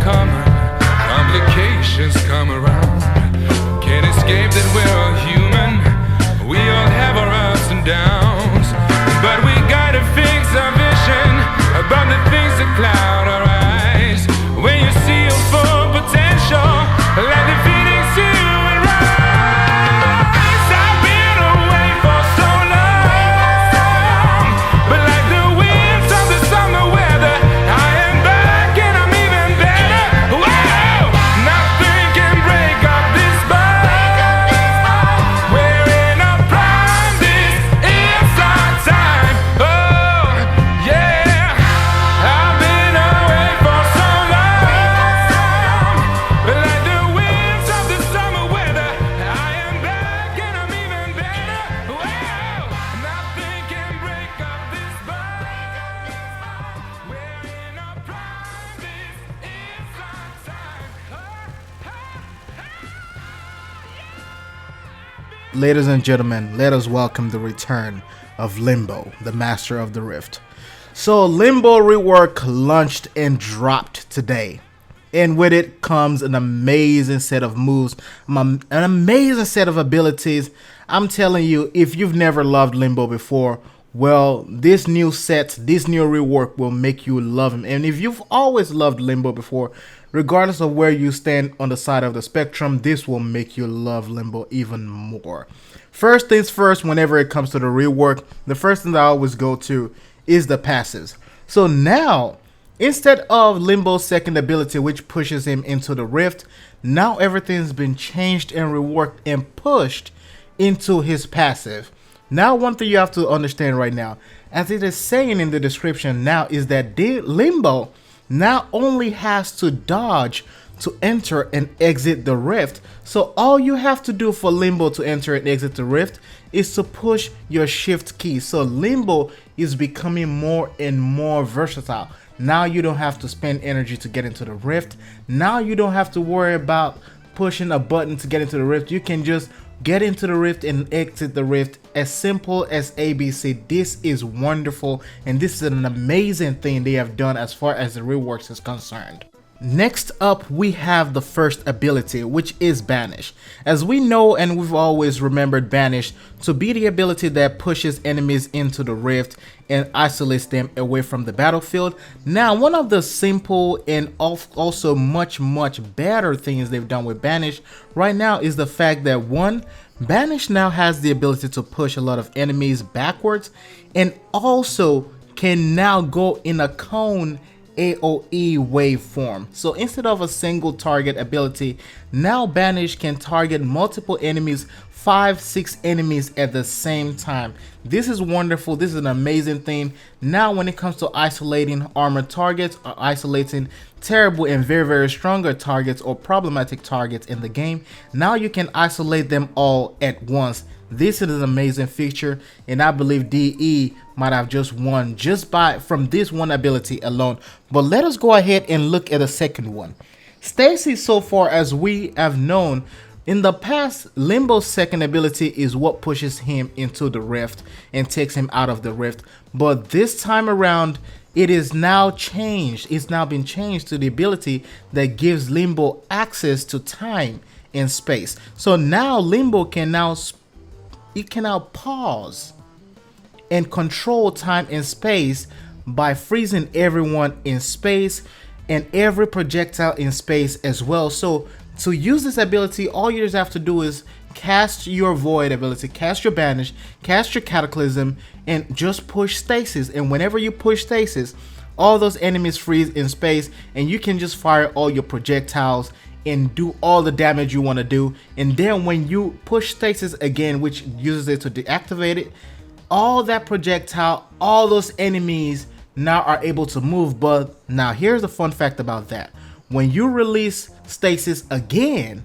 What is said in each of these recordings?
common, complications come around. Can't escape that we're all human. We all have our ups and downs, but we gotta fix our vision about the things that cloud our eyes. When you see your full potential, let the feelings to and rise. I've been away for so long, but like the winds of the summer weather, I am back and I'm even better. Whoa! Nothing can break up this bond. We're in our prime, this is our time. Oh, yeah. I've been away for so long, but like the winds of the summer weather, I am back and I'm even better. Whoa! Nothing can break up this bond. We're in our prime, this is our time. Ladies and gentlemen, let us welcome the return of Limbo, the master of the rift. So Limbo Rework launched and dropped today, and with it comes an amazing set of moves, an amazing set of abilities. I'm telling you, if you've never loved Limbo before, well, this new set, this new rework will make you love him. And if you've always loved Limbo before, regardless of where you stand on the side of the spectrum, this will make you love Limbo even more. First things first, whenever it comes to the rework, the first thing that I always go to is the passives. So now, instead of Limbo's second ability, which pushes him into the rift, now everything's been changed and reworked and pushed into his passive. Now, one thing you have to understand right now, as it is saying in the description now, is that Limbo now only has to dodge to enter and exit the rift. So all you have to do for Limbo to enter and exit the rift is to push your shift key. So Limbo is becoming more and more versatile. Now you don't have to spend energy to get into the rift. Now you don't have to worry about pushing a button to get into the rift. You can just get into the rift and exit the rift as simple as ABC. This is wonderful, and this is an amazing thing they have done as far as the reworks is concerned. Next up, we have the first ability, which is Banish. As we know and we've always remembered Banish to be the ability that pushes enemies into the rift and isolates them away from the battlefield. Now, one of the simple and also much better things they've done with Banish right now is the fact that one, Banish now has the ability to push a lot of enemies backwards and also can now go in a cone AoE waveform. So instead of a single target ability, now Banish can target multiple enemies, 5-6 enemies at the same time. This is wonderful. This is an amazing thing. Now when it comes to isolating armored targets or isolating terrible and very stronger targets or problematic targets in the game, now you can isolate them all at once. This is an amazing feature, and I believe DE might have just won just from this one ability alone. But let us go ahead and look at the second one. Stacy, so far as we have known, in the past, Limbo's second ability is what pushes him into the rift and takes him out of the rift. But this time around, it is now changed. It's now been changed to the ability that gives Limbo access to time and space. So now Limbo can now pause and control time and space by freezing everyone in space and every projectile in space as well. So to use this ability, all you just have to do is cast your void ability, cast your banish, cast your cataclysm, and just push stasis. And whenever you push stasis, all those enemies freeze in space, and you can just fire all your projectiles and do all the damage you want to do. And then when you push stasis again, which uses it to deactivate it, all that projectile, all those enemies now are able to move. But now here's the fun fact about that. When you release stasis again,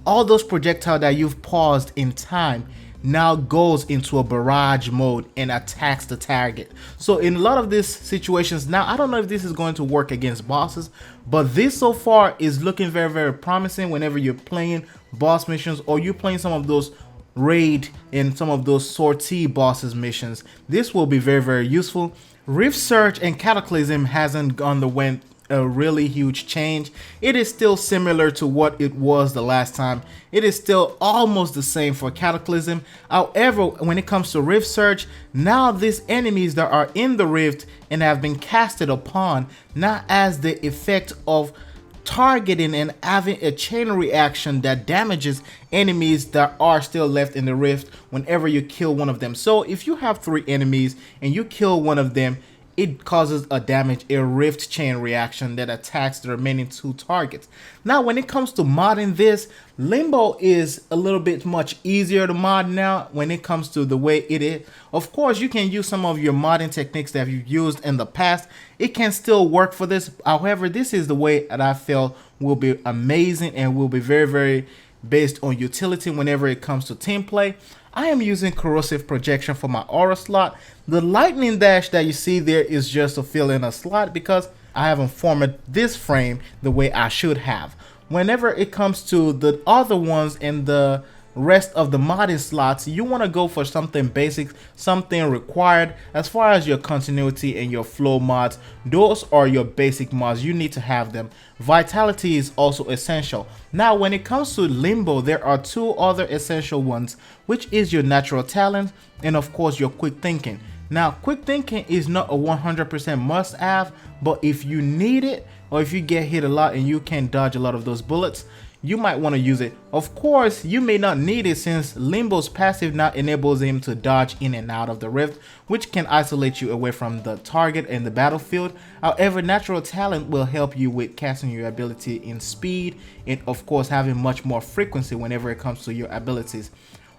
all those projectiles that you've paused in time now goes into a barrage mode and attacks the target. So in a lot of these situations, now I don't know if this is going to work against bosses, but this so far is looking very promising whenever you're playing boss missions or you're playing some of those raid and some of those sortie bosses missions. This will be very useful. Rift Surge and Cataclysm hasn't underwent a really huge change. It is still similar to what it was the last time. It is still almost the same for Cataclysm. However, when it comes to Rift Surge, now these enemies that are in the Rift and have been casted upon, not as the effect of targeting and having a chain reaction that damages enemies that are still left in the Rift whenever you kill one of them. So if you have 3 enemies and you kill one of them, it causes a rift chain reaction that attacks the remaining 2 targets. Now, when it comes to modding this, Limbo is a little bit much easier to mod now when it comes to the way it is. Of course, you can use some of your modding techniques that you've used in the past. It can still work for this. However, this is the way that I feel will be amazing and will be very, very based on utility whenever it comes to team play. I am using corrosive projection for my aura slot. The lightning dash that you see there is just to fill in a slot because I haven't formatted this frame the way I should have. Whenever it comes to the other ones and the rest of the modding slots, you want to go for something basic, something required. As far as your continuity and your flow mods, those are your basic mods. You need to have them. Vitality is also essential. Now, when it comes to Limbo, there are 2 other essential ones, which is your natural talent and of course your quick thinking. Now, quick thinking is not a 100% must have, but if you need it or if you get hit a lot and you can dodge a lot of those bullets, you might want to use it. Of course, you may not need it since Limbo's passive now enables him to dodge in and out of the rift, which can isolate you away from the target and the battlefield. However, natural talent will help you with casting your ability in speed and of course having much more frequency whenever it comes to your abilities.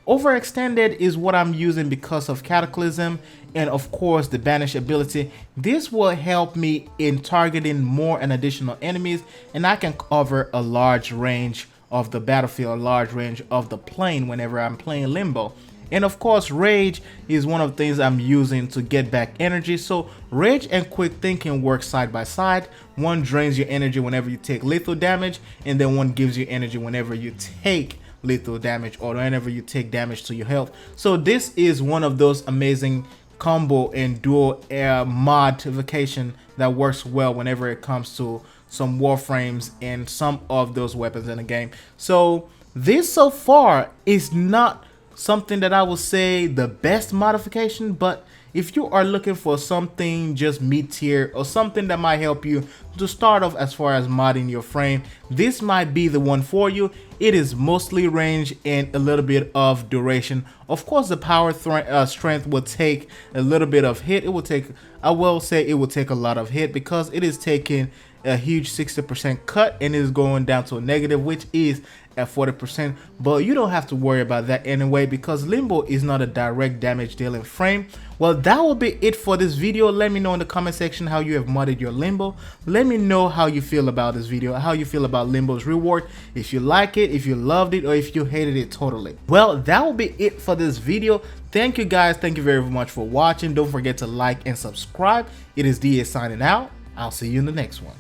Overextended is what I'm using because of Cataclysm and of course the banish ability. This will help me in targeting more and additional enemies, and I can cover a large range of the battlefield, a large range of the plane whenever I'm playing Limbo. And of course, rage is one of the things I'm using to get back energy. So rage and quick thinking work side by side. One drains your energy whenever you take lethal damage, and then one gives you energy whenever you take lethal damage or whenever you take damage to your health. So this is one of those amazing combo and dual air modification that works well whenever it comes to some warframes and some of those weapons in the game. So this so far is not something that I would say the best modification, but if you are looking for something just mid-tier or something that might help you to start off as far as modding your frame, this might be the one for you. It is mostly range and a little bit of duration. Of course, the power strength will take a little bit of hit. It will take, I will say it will take a lot of hit because it is taking a huge 60% cut and is going down to a negative, which is at 40%, but you don't have to worry about that anyway because Limbo is not a direct damage dealing frame. Well, that will be it for this video. Let me know in the comment section how you have modded your Limbo. Let me know how you feel about this video, how you feel about Limbo's Rework, if you like it, if you loved it, or if you hated it totally. Well, that will be it for this video. Thank you guys, thank you very much for watching. Don't forget to like and subscribe. It is DA signing out. I'll see you in the next one.